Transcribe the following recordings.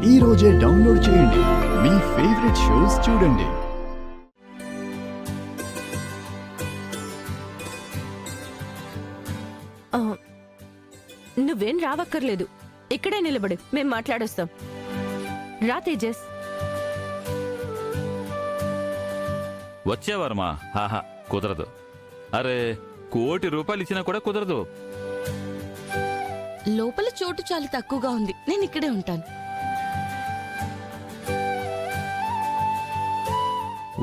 ఈ రోజే డౌన్లోడ్ చేయండి. మీ ఫేవరెట్ షోస్ చూడండి. నువ్వేం రావక్కర్లేదు, ఇక్కడే నిలబడు, మేం మాట్లాడొస్తాం. రా తేజస్. వచ్చేవారమా? ఆహా, కుదరదు. అరే, ₹1 కోటి ఇచ్చినా కూడా కుదరదు. లోపల చోటు చాలా తక్కువగా ఉంది, నేను ఇక్కడే ఉంటాను.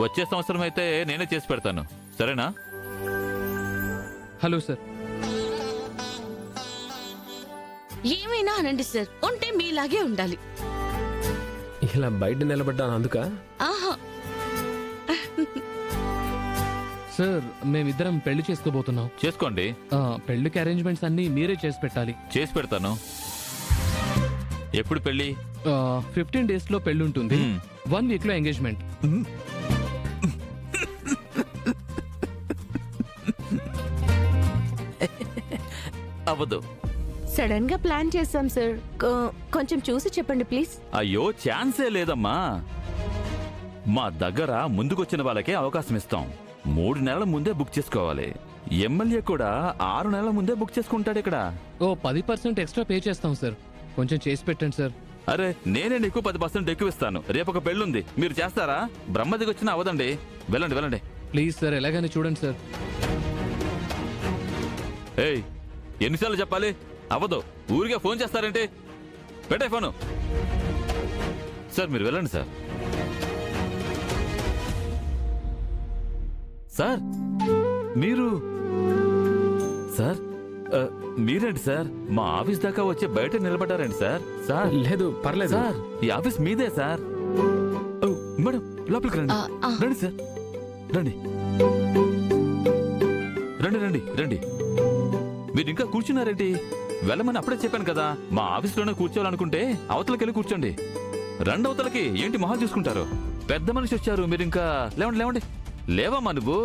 వచ్చే సంవత్సరం అయితే నేనే చేసి పెడతాను, సరేనా? Hello sir. ఏమైనా అనండి సార్, ఉంటే మీలాగే ఉండాలి. ఇలా బయట నిలబడ్డాను అందుక. ఆహా, సార్ మేమిద్దరం పెళ్లి చేసుకోబోతున్నాం. చేసుకోండి. పెళ్లికి అరేంజ్మెంట్స్ అన్ని మీరే చేసి పెట్టాలి. చేసి పెడతాను. ఎప్పుడు పెళ్ళి? 15 days లో పెళ్లి ఉంటుంది. 1 week లో ఎంగేజ్మెంట్. అవ్వదు. సడన్ గా ప్లాన్ చేశాం సార్, కొంచెం చూసి చెప్పండి ప్లీజ్. అయ్యో, ఛాన్సే లేదమ్మా. మా దగ్గర ముందుకొచ్చిన వాళ్ళకే అవకాశం ఇస్తాం. 3 నెలల ముందే బుక్ చేసుకోవాలి. ఎమ్మెల్యే కూడా 6 నెలల ముందే బుక్ చేసుకుంటాడు ఇక్కడ. 10% ఎక్స్ట్రా పే చేస్తాం సార్, కొంచెం చేసి పెట్టండి సార్. అరే, నేనే నీకు 10% ఎక్కువ ఇస్తాను. రేపు ఒక పెళ్ళుంది, మీరు చేస్తారా? బ్రహ్మదికి వచ్చినా అవదండి. వెళ్ళండి వెళ్ళండి. ప్లీజ్ సార్, ఎలాగైనా చూడండి సార్. ఏయ్, ఎన్నిసార్లు చెప్పాలి? అవ్వదు. ఊరికే ఫోన్ చేస్తారేంటి? పెట్టే ఫోను. సార్ మీరు వెళ్ళండి సార్. సార్ మీరు సార్ మీరేంటి సార్ మా ఆఫీస్ దాకా వచ్చి బయట నిలబడ్డారండి సార్? సార్ లేదు, పర్లేదు సార్, ఈ ఆఫీస్ మీదే సార్. ఓ, మేడం లోపలికి రండి. రండి సార్, రండి రండి రండి రండి. మీరు ఇంకా కూర్చున్నారేంటి? వెళ్ళమని అప్పుడే చెప్పాను కదా. మా ఆఫీస్లోనే కూర్చోవాలనుకుంటే అవతలకి వెళ్ళి కూర్చోండి. రండి అవతలకి. ఏంటి మొహాలు చూసుకుంటారు? పెద్ద మనిషి వచ్చారు, మీరు ఇంకా లేవండి లేవండి. లేవమ్మా నువ్వు.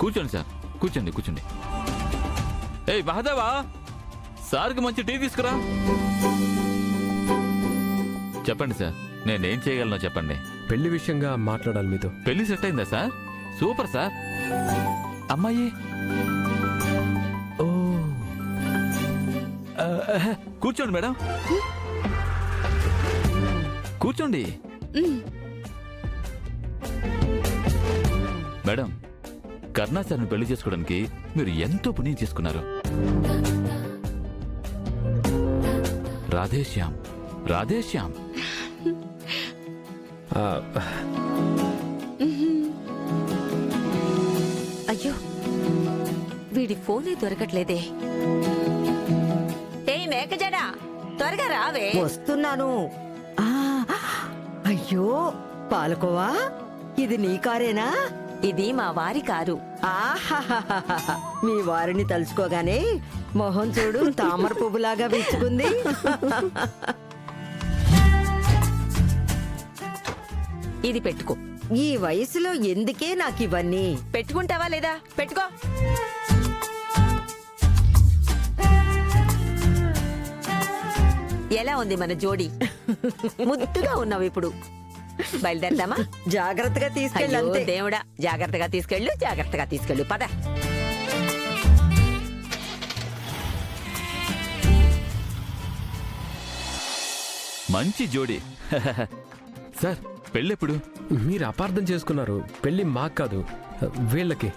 కూర్చోండి సార్, కూర్చోండి కూర్చోండి. ఏయ్ మహాదేవా, సార్కి మంచి టీ తీసుకురా. చెప్పండి సార్, నేనేం చేయగలను చెప్పండి. పెళ్లి విషయంగా మాట్లాడాలి మీతో. పెళ్లి సెట్ అయిందా సార్? Super sir. అమ్మాయి? ఓ, కూర్చోండి మేడం, కూర్చోండి. మేడం, కర్ణా సార్ని పెళ్లి చేసుకోవడానికి మీరు ఎంతో పుణ్యం చేసుకున్నారు. రాధేశ్యామ్, రాధేశ్యామ్. అయ్యో, వీడి ఫోనే దొరకట్లేదే. ఏయ్ మేకజడా, త్వరగా రావే. వస్తున్నాను. అయ్యో పాలకోవా, ఇది నీ కారేనా? ఇది మా వారి కారు. ఆహాహాహాహా, మీ వారిని తలుచుకోగానే మొహం చూడు తామర పువ్వులాగా విచ్చుకుంది. ఇది పెట్టుకో. ఈ వయసులో ఎందుకే నాకు ఇవన్నీ? పెట్టుకుంటావా లేదా? పెట్టుకో. ఎలా ఉంది మన జోడి? ముద్దుగా ఉన్నావు ఇప్పుడు. బయలుదేరదామా? జాగ్రత్తగా తీసుకెళ్ళు. అయ్యో అంతే. దేవుడా, జాగ్రత్తగా తీసుకెళ్ళు, జాగ్రత్తగా తీసుకెళ్ళు. పద. మంచి జోడి. సార్ పెళ్ళెప్పుడు? మీరు అపార్థం చేసుకున్నారు. పెళ్లి మాకు కాదు, వీళ్ళకి.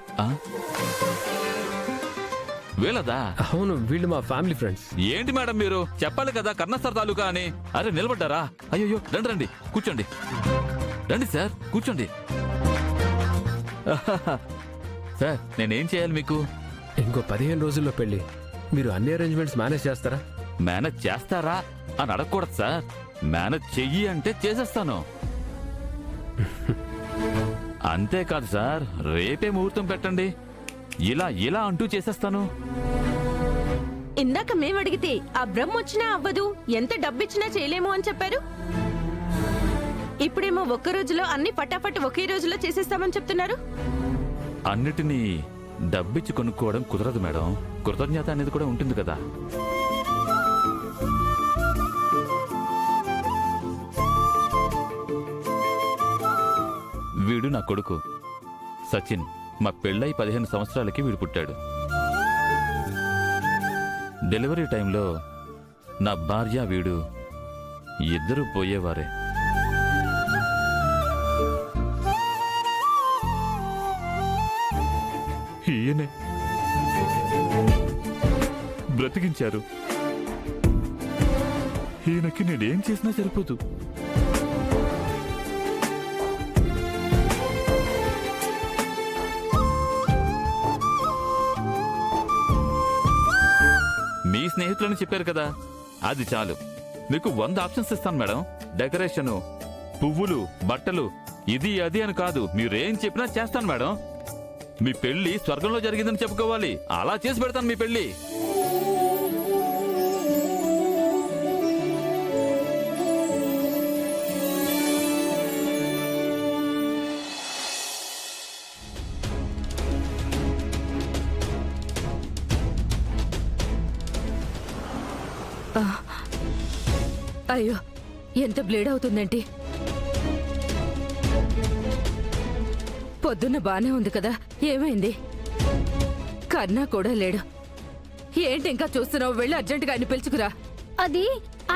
వీళ్ళదా? అవును, వీళ్ళు మా ఫ్యామిలీ ఫ్రెండ్స్. ఏంటి మేడం మీరు చెప్పాలి కదా కర్ణా సార్ తాలూకా అని. అరే నిలబడ్డారా? అయ్యో రండి రండి, కూర్చోండి. రండి సార్, కూర్చోండి. సార్ నేనేం చేయాలి మీకు? ఇంకో 15 రోజుల్లో పెళ్లి. మీరు అన్ని అరేంజ్మెంట్స్ మేనేజ్ చేస్తారా? మేనేజ్ చేస్తారా అని అడగకూడదు సార్. మేనేజ్ చెయ్యి అంటే చేసేస్తాను. అంతేకాదు సార్, రేపే ముహూర్తం పెట్టండి, ఇలా ఇలా అంటూ చేసేస్తాను. ఇందాక మేమడిగితే ఆ బ్రహ్మ వచ్చినా అవ్వదు, ఎంత డబ్బిచ్చినా చేయలేము అని చెప్పారు. ఇప్పుడేమో ఒక్క రోజులో అన్ని ఫటాఫట్ ఒకే రోజులో చేసేస్తామని చెప్తున్నారు. అన్నిటినీ డబ్బిచ్చి కొనుక్కోవడం కుదరదు మేడం. కృతజ్ఞత అనేది కూడా ఉంటుంది కదా. వీడు నా కొడుకు సచిన్. మా పెళ్ళై 15 సంవత్సరాలకి వీడు పుట్టాడు. డెలివరీ టైంలో నా భార్య వీడు ఇద్దరూ పోయేవారే. ఈయనే బ్రతికించారు. ఈయనకి నేనేం చేసినా సరిపోదు. మీ స్నేహితులని చెప్పారు కదా, అది చాలు. మీకు 100 ఆప్షన్స్ ఇస్తాను మేడం. డెకరేషను, పువ్వులు, బట్టలు, ఇది అది అని కాదు, మీరేం చెప్పినా చేస్తాను మేడం. మీ పెళ్లి స్వర్గంలో జరిగిందని చెప్పుకోవాలి, అలా చేసి పెడతాను మీ పెళ్లి. అయ్యో, ఎంత బ్లీడ్ అవుతుందేంటి? పొద్దున్న బానే ఉంది కదా, ఏమైంది? కన్నా కూడా లేడు. ఏంటి ఇంకా చూస్తున్నావు? వెళ్ళి అర్జెంటుగా ఆయన పిలుచుకురా. అది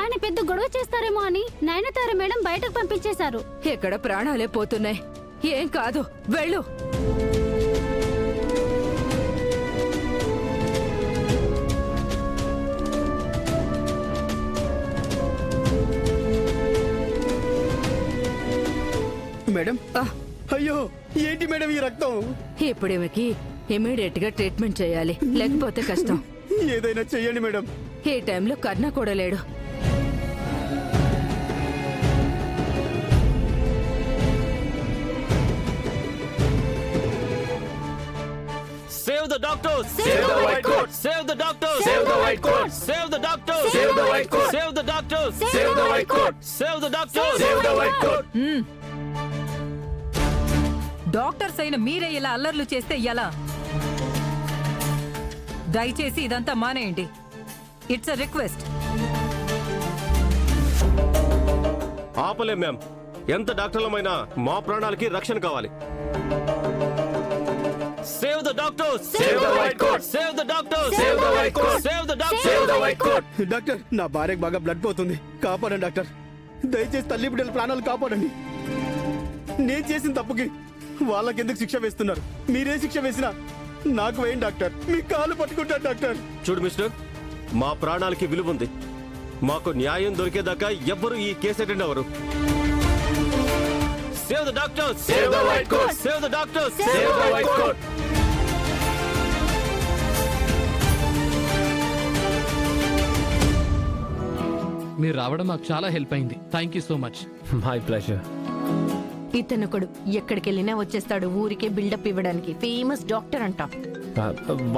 ఆయన పెద్ద గొడవ చేస్తారేమో అని నయనతార మేడం బయటకు పంపించేశారు. ఇక్కడ ప్రాణాలే పోతున్నాయి. ఏం కాదు, వెళ్ళు. మేడం, అయ్యో ఏంటి మేడం ఈ రక్తం? ఇప్పుడు ఈమెకి ఇమీడియట్ గా ట్రీట్మెంట్ చేయాలి, లేకపోతే కష్టం. ఏదైనా చెయ్యండి మేడం. ఈ టైంలో కర్ణ కూడా లేడు. Save the doctors! Save the white coat! Save the doctors! Save the white coat! Save the doctors! Save the white coat! Save the doctors! Save the white coat! Save the doctors! Save the white coat! Doctors అయిన మీరే ఇలా అల్లర్లు చేస్తే ఎలా? దయచేసి ఇదంతా మానేయండి. It's a request. ఆపలేం మ్యామ్. ఎంత డాక్టర్లమైనా మా ప్రాణాలకి రక్షణ కావాలి. Save the doctors! Save the white coat! Save the doctors! Save the white coat! Save the doctors! Save the white coat! Doctor, నా భార్యకు బాగా బ్లడ్ పోతుంది, కాపాడండి డాక్టర్. దయచేసి తల్లి బిడ్డల ప్రాణాలు కాపాడండి. నేను చేసిన తప్పుకి వాళ్ళకెందుకు శిక్ష వేస్తున్నారు? మీరే శిక్ష వేసినా నాకు వేయండి డాక్టర్. మీ కాలు పట్టుకుంటాను డాక్టర్. చూడు మిస్టర్, మా ప్రాణాలకి విలువ ఉంది. మాకు న్యాయం దొరికేదాకా ఎవ్వరు ఈ కేసు అటెండ్ అవ్వరు. Save the doctors! Save the white coat! Save the doctors! Save the white coat! మీరు రావడం మాకు చాలా హెల్ప్ అయింది. Thank you so much. My pleasure. ఇతనొకడు ఎక్కడికెళ్ళినా వచ్చేస్తాడు ఊరికే బిల్డప్ ఇవ్వడానికి. ఫేమస్ డాక్టర్ అంట.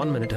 1 minute.